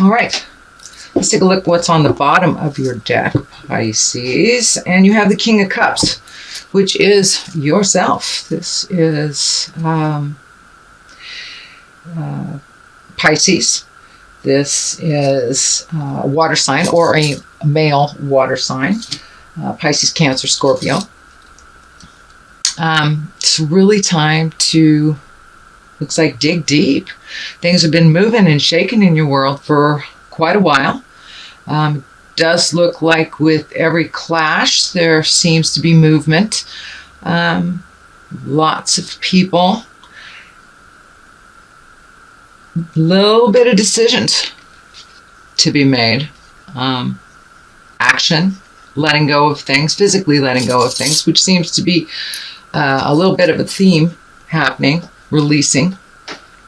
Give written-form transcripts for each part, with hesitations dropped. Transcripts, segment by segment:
All right. Let's take a look what's on the bottom of your deck, Pisces. And you have the King of Cups, which is yourself. This is Pisces. This is a water sign, or a male water sign. Pisces, Cancer, Scorpio. It's really time to, looks like, dig deep. Things have been moving and shaking in your world for quite a while. Does look like with every clash there seems to be movement. Lots of people. Little bit of decisions to be made. Action, letting go of things, physically letting go of things, which seems to be a little bit of a theme happening. Releasing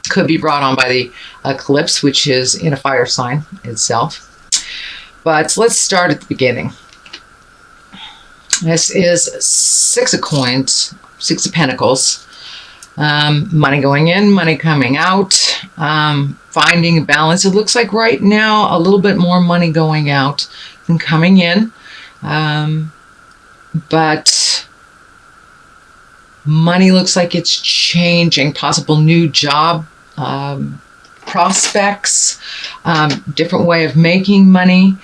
could be brought on by the eclipse, which is in a fire sign itself. But let's start at the beginning. This is Six of Coins, Six of Pentacles. Money going in, money coming out, finding a balance. It looks like right now a little bit more money going out than coming in. But money looks like it's changing. Possible new job prospects, different way of making money.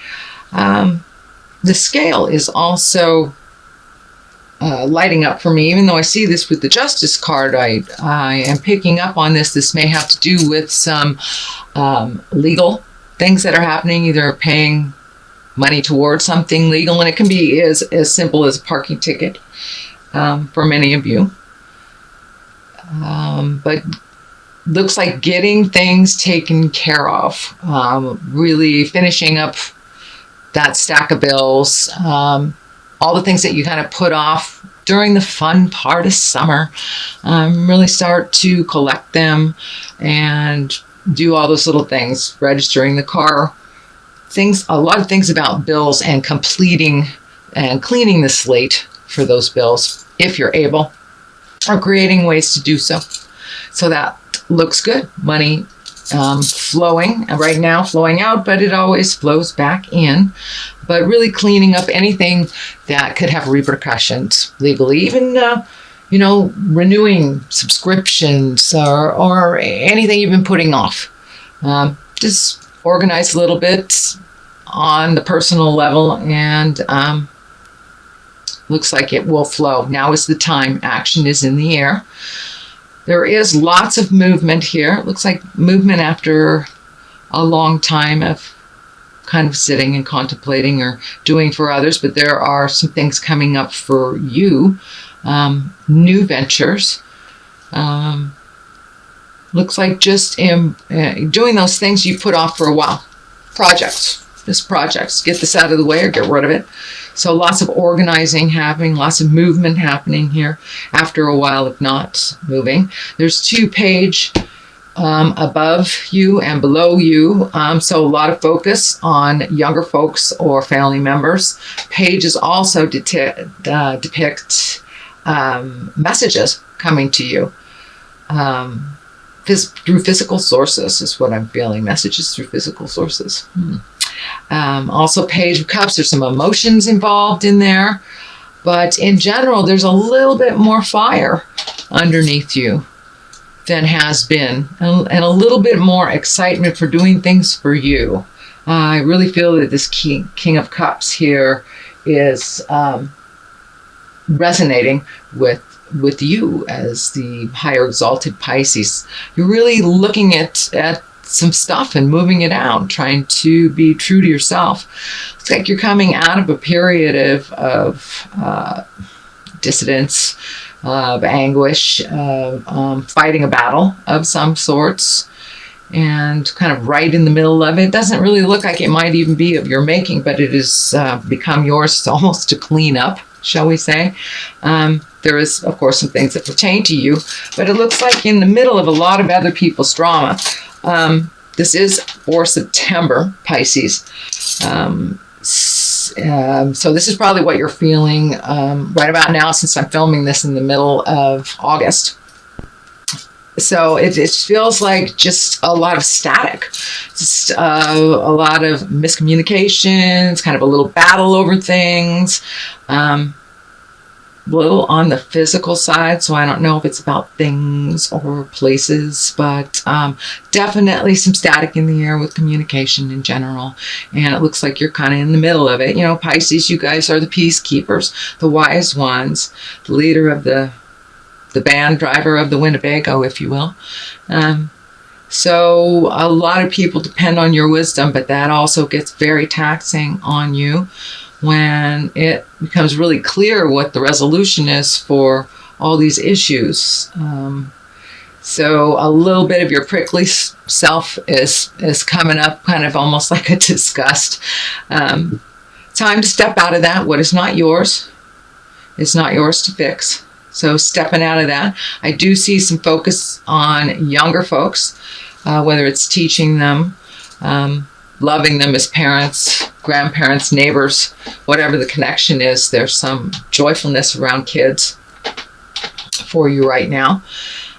The scale is also lighting up for me. Even though I see this with the Justice card, I am picking up on this. This may have to do with some legal things that are happening, either paying money towards something legal, and it can be as simple as a parking ticket for many of you. But looks like getting things taken care of, really finishing up that stack of bills, all the things that you kind of put off during the fun part of summer, really start to collect them and do all those little things, registering the car, things, a lot of things about bills, and completing and cleaning the slate for those bills if you're able, or creating ways to do so. So that looks good. Money flowing right now, flowing out, but it always flows back in. But really cleaning up anything that could have repercussions legally, even renewing subscriptions or anything you've been putting off. Just organize a little bit on the personal level, and looks like it will flow. Now is the time. Action is in the air. There is lots of movement here. It looks like movement after a long time of kind of sitting and contemplating or doing for others, but there are some things coming up for you. New ventures. Looks like just doing those things you put off for a while. Projects. Just projects. Get this out of the way or get rid of it. So lots of organizing happening, lots of movement happening here after a while of not moving. There's 2 page above you and below you. So a lot of focus on younger folks or family members. Pages also depict messages coming to you through physical sources is what I'm feeling. Messages through physical sources. Also Page of Cups, there's some emotions involved in there, but in general there's a little bit more fire underneath you than has been, and a little bit more excitement for doing things for you. I really feel that this King of Cups here is resonating with you as the higher exalted Pisces. You're really looking at some stuff and moving it out, trying to be true to yourself. It's like you're coming out of a period of dissidence, of anguish, of fighting a battle of some sorts, and kind of right in the middle of it. It doesn't really look like it might even be of your making, but it has become yours almost to clean up, shall we say. There is, of course, some things that pertain to you, but it looks like in the middle of a lot of other people's drama. This is for September, Pisces. So this is probably what you're feeling right about now, since I'm filming this in the middle of August. So it feels like just a lot of static, just a lot of miscommunications, kind of a little battle over things, little on the physical side. So I don't know if it's about things or places, but definitely some static in the air with communication in general. And it looks like you're kind of in the middle of it. You know, Pisces, you guys are the peacekeepers, the wise ones, the leader of the band, driver of the Winnebago, if you will. So a lot of people depend on your wisdom, but that also gets very taxing on you when it becomes really clear what the resolution is for all these issues. So a little bit of your prickly self is coming up, kind of almost like a disgust. Time to step out of that. What is not yours is not yours to fix. So stepping out of that. I do see some focus on younger folks, whether it's teaching them, loving them as parents, grandparents, neighbors, whatever the connection is. There's some joyfulness around kids for you right now.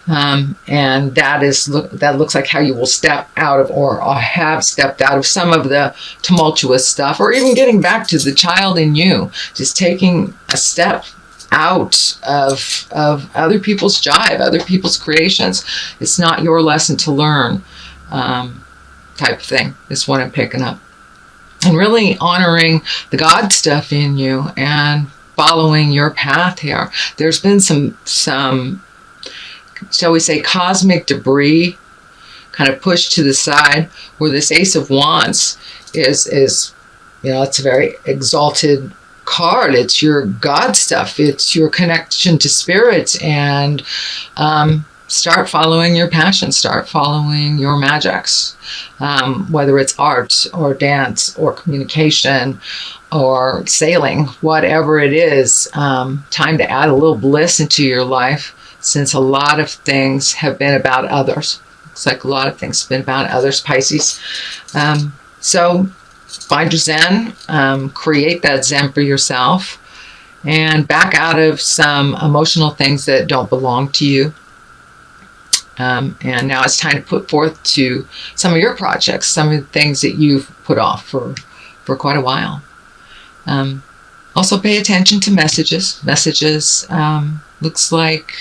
And that looks like how you will step out of, or have stepped out of, some of the tumultuous stuff, or even getting back to the child in you, just taking a step out of other people's jive, other people's creations. It's not your lesson to learn, type of thing is what I'm picking up. And really honoring the God stuff in you and following your path here. There's been some shall we say, cosmic debris kind of pushed to the side, where this Ace of Wands is you know, it's a very exalted card. It's your God stuff. It's your connection to spirit, and start following your passion. Start following your magics, whether it's art or dance or communication or sailing, whatever it is. Time to add a little bliss into your life, since a lot of things have been about others. Looks like a lot of things have been about others, Pisces. So find your Zen, create that Zen for yourself, and back out of some emotional things that don't belong to you. And now it's time to put forth to some of your projects, some of the things that you've put off for quite a while. Also pay attention to messages. Looks like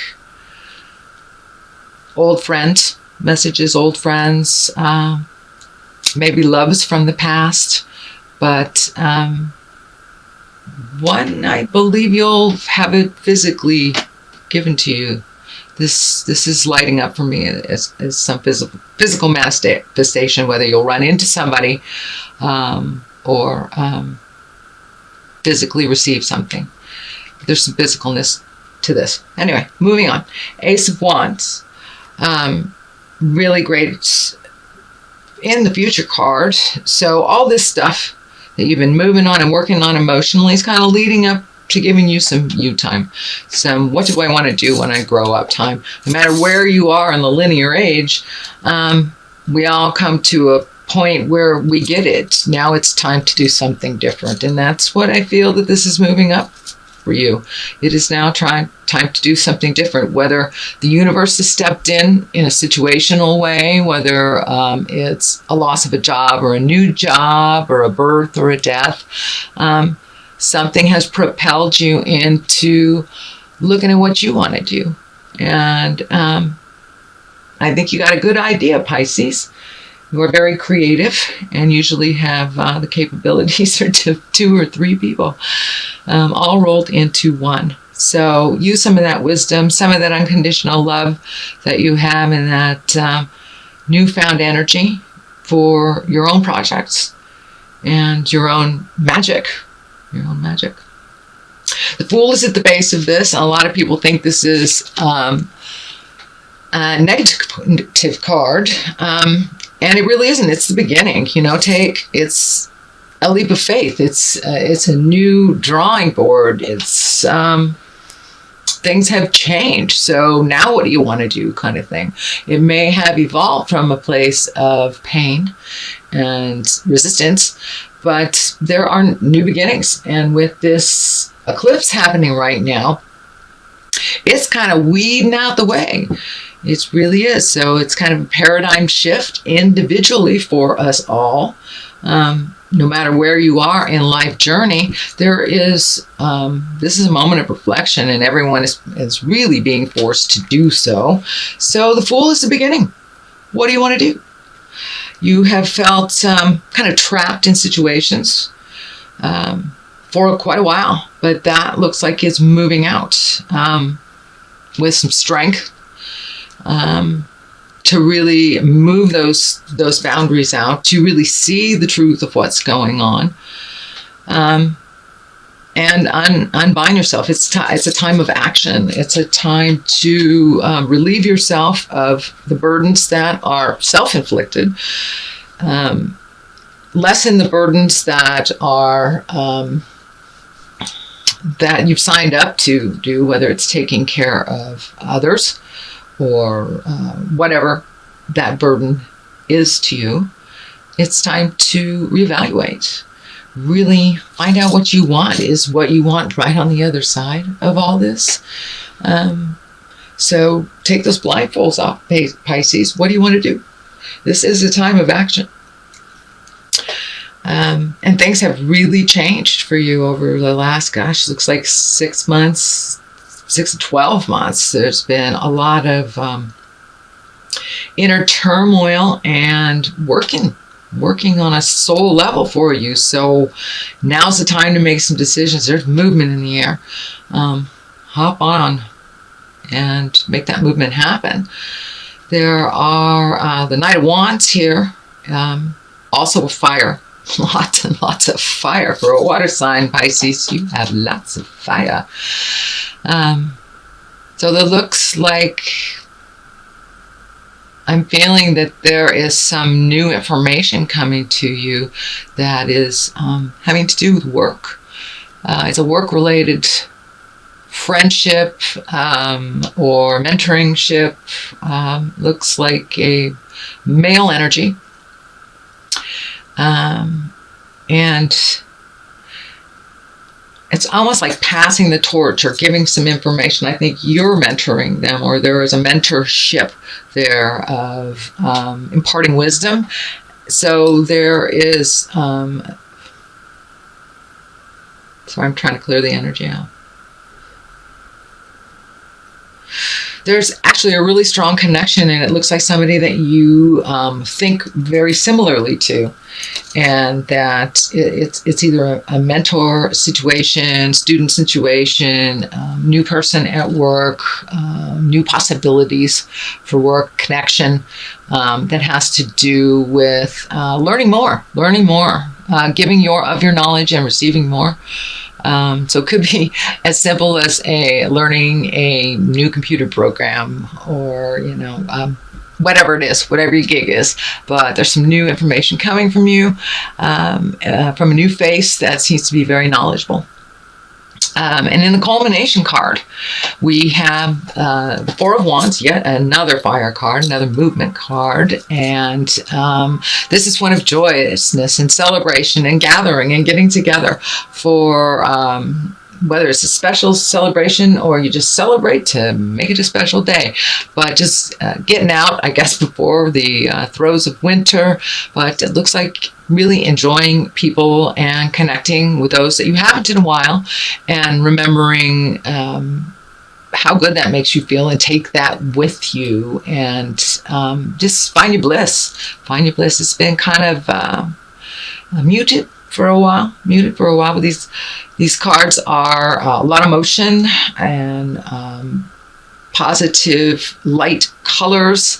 old friends, messages, old friends, maybe loves from the past, but one, I believe you'll have it physically given to you. This is lighting up for me as some physical manifestation, whether you'll run into somebody or physically receive something. There's some physicalness to this. Anyway, moving on. Ace of Wands. Really great in the future card. So all this stuff that you've been moving on and working on emotionally is kind of leading up to giving you some you time. Some what do I want to do when I grow up time. No matter where you are in the linear age, we all come to a point where we get it. Now it's time to do something different. And that's what I feel that this is moving up for you. It is now time to do something different, whether the universe has stepped in a situational way, whether it's a loss of a job or a new job or a birth or a death. Something has propelled you into looking at what you want to do. And I think you got a good idea, Pisces. You are very creative and usually have the capabilities for two or three people all rolled into one. So use some of that wisdom, some of that unconditional love that you have, and that newfound energy for your own projects and your own magic. The Fool is at the base of this. A lot of people think this is a negative card. And it really isn't. It's the beginning. It's a leap of faith. It's a new drawing board. It's things have changed. So now what do you want to do, kind of thing. It may have evolved from a place of pain and resistance, but there are new beginnings. And with this eclipse happening right now, it's kind of weeding out the way. It really is. So it's kind of a paradigm shift individually for us all. No matter where you are in life journey, there is, this is a moment of reflection, and everyone is really being forced to do so. So the Fool is the beginning. What do you want to do? You have felt kind of trapped in situations for quite a while, but that looks like it's moving out with some strength to really move those boundaries out, to really see the truth of what's going on, and unbind yourself. It's a time of action. It's a time to relieve yourself of the burdens that are self-inflicted, lessen the burdens that are that you've signed up to do, whether it's taking care of others or whatever that burden is to you. It's time to reevaluate. Really find out what you want. Is what you want right on the other side of all this? So take those blindfolds off, Pisces. What do you want to do? This is a time of action. And things have really changed for you over the last, looks like 6 months, 6 to 12 months. There's been a lot of inner turmoil and working on a soul level for you. So now's the time to make some decisions. There's movement in the air. Hop on and make that movement happen. There are the Knight of Wands here, also a fire. Lots and lots of fire for a water sign, Pisces. You have lots of fire. So that looks like I'm feeling that there is some new information coming to you that is having to do with work. It's a work-related friendship or mentoringship. Looks like a male energy. And it's almost like passing the torch or giving some information. I think you're mentoring them, or there is a mentorship there of imparting wisdom. So there is, so I'm trying to clear the energy out. There's actually a really strong connection, and it looks like somebody that you think very similarly to, and that it's either a mentor situation, student situation, new person at work, new possibilities for work, connection that has to do with learning more, giving of your knowledge and receiving more. So it could be as simple as learning a new computer program, or, whatever it is, whatever your gig is. But there's some new information coming from you, from a new face that seems to be very knowledgeable. And in the culmination card, we have the Four of Wands, yet another fire card, another movement card. And this is one of joyousness and celebration and gathering and getting together for whether it's a special celebration or you just celebrate to make it a special day. But just getting out, I guess, before the throes of winter. But it looks like really enjoying people and connecting with those that you haven't in a while, and remembering how good that makes you feel, and take that with you, and just find your bliss. Find your bliss. It's been kind of muted for a while. But these cards are a lot of motion and positive light colors.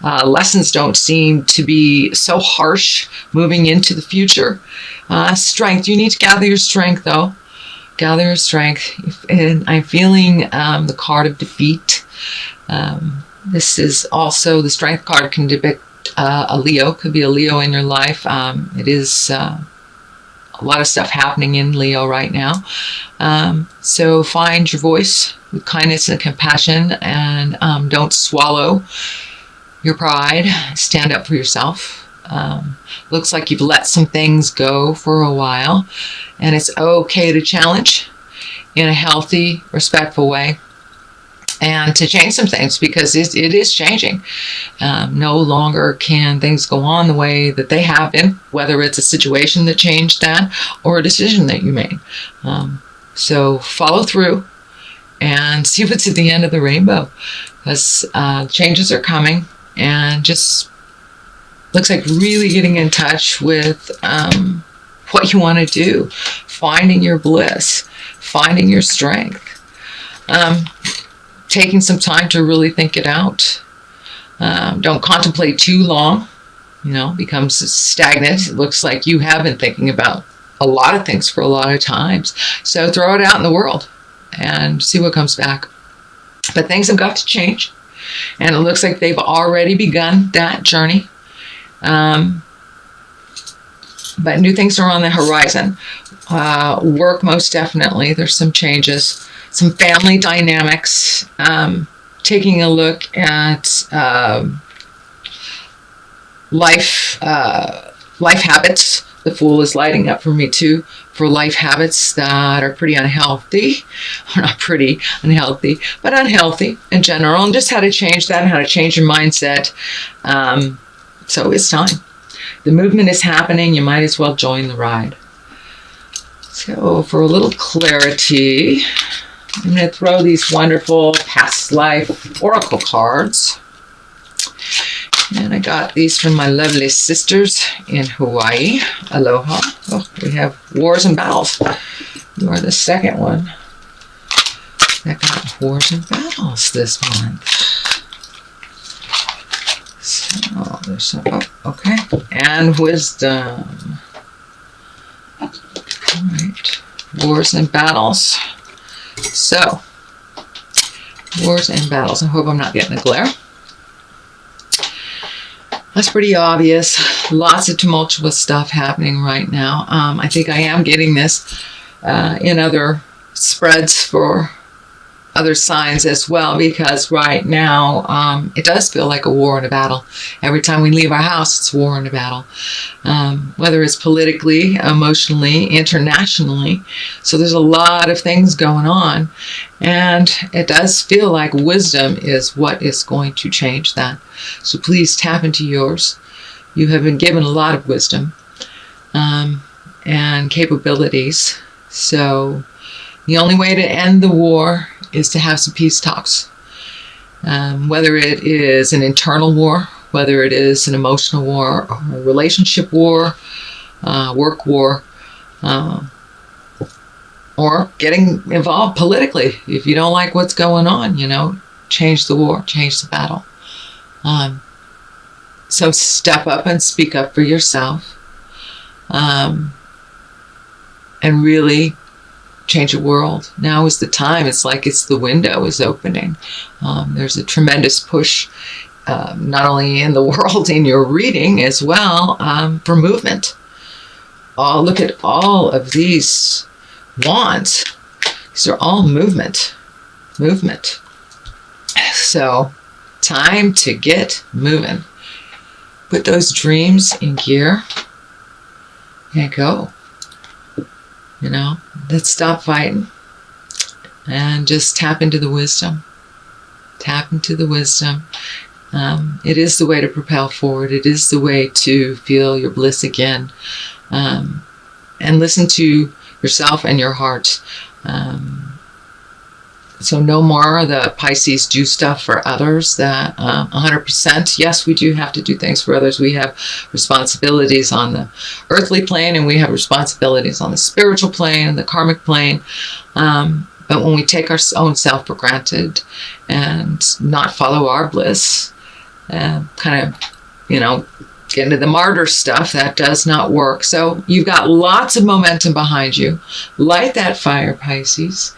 Lessons don't seem to be so harsh moving into the future. Strength. You need to gather your strength, though. Gather your strength. And I'm feeling the card of defeat. This is also, the strength card can depict a Leo. Could be a Leo in your life. It is a lot of stuff happening in Leo right now. So find your voice with kindness and compassion, and don't swallow your pride. Stand up for yourself. Looks like you've let some things go for a while, and it's okay to challenge in a healthy, respectful way. and to change some things, because it is changing. No longer can things go on the way that they have been, whether it's a situation that changed that or a decision that you made. So follow through and see what's at the end of the rainbow, because changes are coming, and just looks like really getting in touch with what you want to do, finding your bliss, finding your strength, taking some time to really think it out. Don't contemplate too long, becomes stagnant. It looks like you have been thinking about a lot of things for a lot of times. So throw it out in the world and see what comes back. But things have got to change, and it looks like they've already begun that journey. But new things are on the horizon. Work, most definitely. There's some changes, some family dynamics. Taking a look at life habits. The Fool is lighting up for me too, for life habits that are pretty unhealthy. Not pretty, unhealthy, but unhealthy in general, and just how to change that and how to change your mindset. So it's time. The movement is happening. You might as well join the ride. So for a little clarity, I'm going to throw these wonderful past life oracle cards. And I got these from my lovely sisters in Hawaii. Aloha. Oh, we have Wars and Battles. You are the second one that got Wars and Battles this month. So there's some, okay. And Wisdom. All right. Wars and Battles. So, Wars and Battles. I hope I'm not getting a glare. That's pretty obvious. Lots of tumultuous stuff happening right now. I think I am getting this in other spreads for other signs as well, because right now it does feel like a war and a battle. Every time we leave our house, it's a war and a battle, whether it's politically, emotionally, internationally. So there's a lot of things going on, and it does feel like wisdom is what is going to change that. So please tap into yours. You have been given a lot of wisdom and capabilities. So the only way to end the war is to have some peace talks. Whether it is an internal war, whether it is an emotional war, or a relationship war, work war, or getting involved politically. If you don't like what's going on, change the war, change the battle. So step up and speak up for yourself, and really change the world. Now is the time. It's like the window is opening. There's a tremendous push, not only in the world, in your reading as well, for movement. Look at all of these wands. These are all movement. So, time to get moving. Put those dreams in gear and go. Let's stop fighting and just tap into the wisdom. Tap into the wisdom. It is the way to propel forward. It is the way to feel your bliss again. And listen to yourself and your heart. So no more the Pisces do stuff for others. That 100%. Yes, we do have to do things for others. We have responsibilities on the earthly plane, and we have responsibilities on the spiritual plane and the karmic plane. But when we take our own self for granted and not follow our bliss, kind of, get into the martyr stuff, that does not work. So you've got lots of momentum behind you. Light that fire, Pisces.